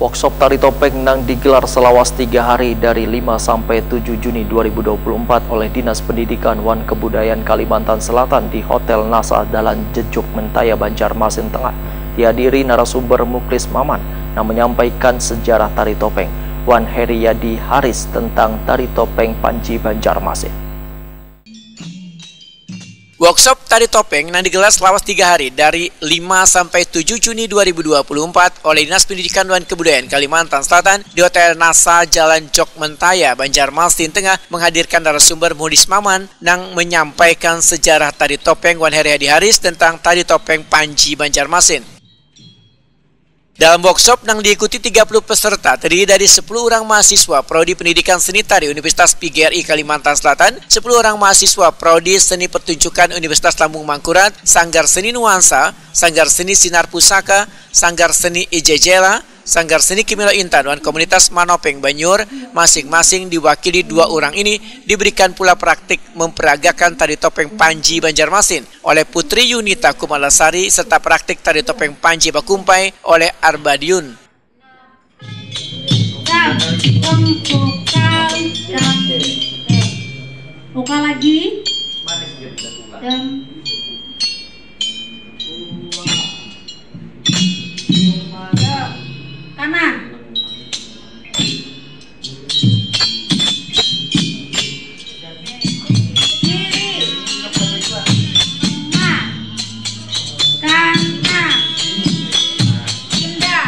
Workshop tari topeng nang digelar selawas 3 hari dari 5 sampai 7 Juni 2024 oleh Dinas Pendidikan Wan Kebudayaan Kalimantan Selatan di Hotel Nasa Dalan Jejuk Mentaya Banjarmasin Tengah. Dihadiri narasumber Muklis Maman yang menyampaikan sejarah tari topeng, Wan Heriadi Haris tentang tari topeng Panji Banjarmasin. Workshop tari topeng yang digelar selama 3 hari dari 5 sampai 7 Juni 2024 oleh Dinas Pendidikan dan Kebudayaan Kalimantan Selatan di Hotel Nasa Jalan Jok Mentaya Banjarmasin Tengah menghadirkan narasumber Muklis Maman yang menyampaikan sejarah tari topeng Wan Heriadi Haris tentang tari topeng Panji Banjarmasin. Dalam workshop yang diikuti 30 peserta terdiri dari 10 orang mahasiswa Prodi Pendidikan Seni Tari Universitas PGRI Kalimantan Selatan, 10 orang mahasiswa Prodi Seni Pertunjukan Universitas Lambung Mangkurat, Sanggar Seni Nuansa, Sanggar Seni Sinar Pusaka, Sanggar Seni Ijejela, Sanggar Seni Kimilo Intan dan Komunitas Manopeng Banyur, masing-masing diwakili 2 orang ini diberikan pula praktik memperagakan tari topeng Panji Banjarmasin oleh Putri Yunita Kumalasari serta praktik tari topeng Panji Bakumpai oleh Arbadiun. Buka lagi. Kanan. Kiri. Tengah. Kanan. Pindah.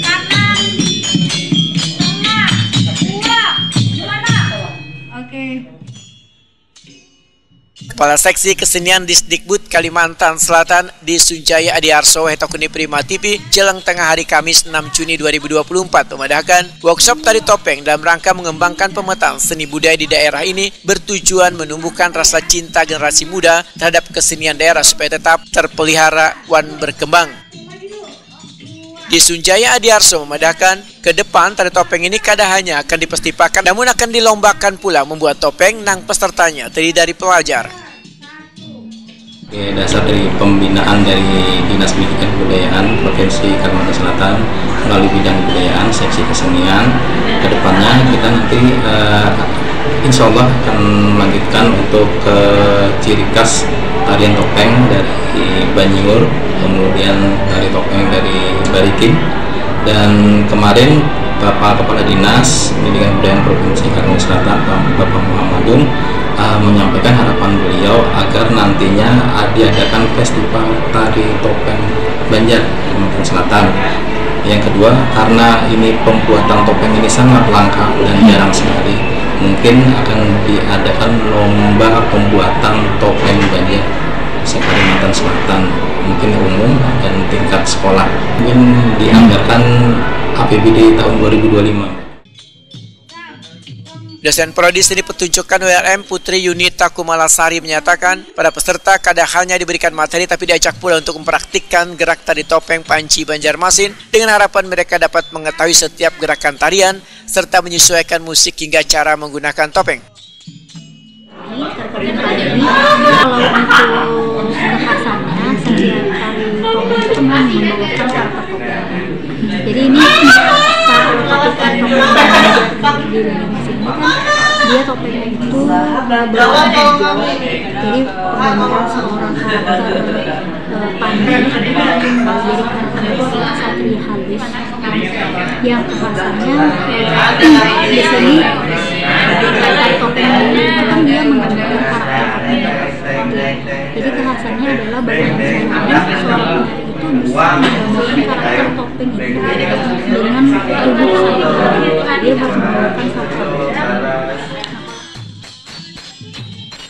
Kanan. Tengah. Dua. Gimana? Oke. Kepala Seksi Kesenian Disdikbud Kalimantan Selatan di Sunjaya Adiarso Hetokuni Prima TV jelang tengah hari Kamis 6 Juni 2024 memadakan workshop tari topeng dalam rangka mengembangkan pemetaan seni budaya di daerah ini bertujuan menumbuhkan rasa cinta generasi muda terhadap kesenian daerah supaya tetap terpelihara dan berkembang. Di Sunjaya Adiarso memadakan ke depan tari topeng ini kada hanya akan difestivalkan namun akan dilombakan pula membuat topeng nang pesertanya terdiri dari pelajar. Dasar dari pembinaan dari Dinas Pendidikan Kebudayaan Provinsi Kalimantan Selatan melalui bidang kebudayaan, seksi kesenian. Kedepannya kita nanti insya Allah akan melanjutkan untuk ciri khas tarian topeng dari Banyur, kemudian tari topeng dari Barikin, dan kemarin Bapak Kepala Dinas Pendidikan Kebudayaan Provinsi Kalimantan Selatan Bapak Muhammadun menyampaikan harapan beliau agar nantinya diadakan festival tari topeng Banjar Kalimantan Selatan. Yang kedua, karena ini pembuatan topeng ini sangat langka dan jarang sekali, mungkin akan diadakan lomba pembuatan topeng Banjar se-Kalimantan Selatan, mungkin umum dan tingkat sekolah. Mungkin dianggarkan APBD tahun 2025. Dosen Prodi Seni Pertunjukan ULM Putri Yunita Kumalasari menyatakan pada peserta kada hanya diberikan materi tapi diajak pula untuk mempraktikkan gerak tari topeng Panji Banjarmasin dengan harapan mereka dapat mengetahui setiap gerakan tarian serta menyesuaikan musik hingga cara menggunakan topeng. Kalau untuk kekhasannya setiap tari topeng itu menggunakan karakter topeng. Jadi ini ketika topeng di sini kan dia topengnya itu berwarna hijau. Jadi penggambaran seorang karakter Panji jadi karakter itu adalah Satria Halis yang kekhasannya di sini tari topeng ini kan dia menggambarkan karakter topeng. Jadi kekhasannya adalah bagaimana seorang penari itu bisa menggambarkan karakter topeng itu dengan tubuh saya. Dia harus menggunakan satu.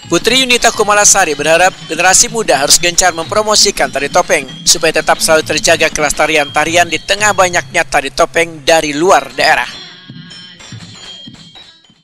Putri Yunita Kumalasari berharap generasi muda harus gencar mempromosikan tari topeng supaya tetap selalu terjaga kelestarian tarian di tengah banyaknya tari topeng dari luar daerah.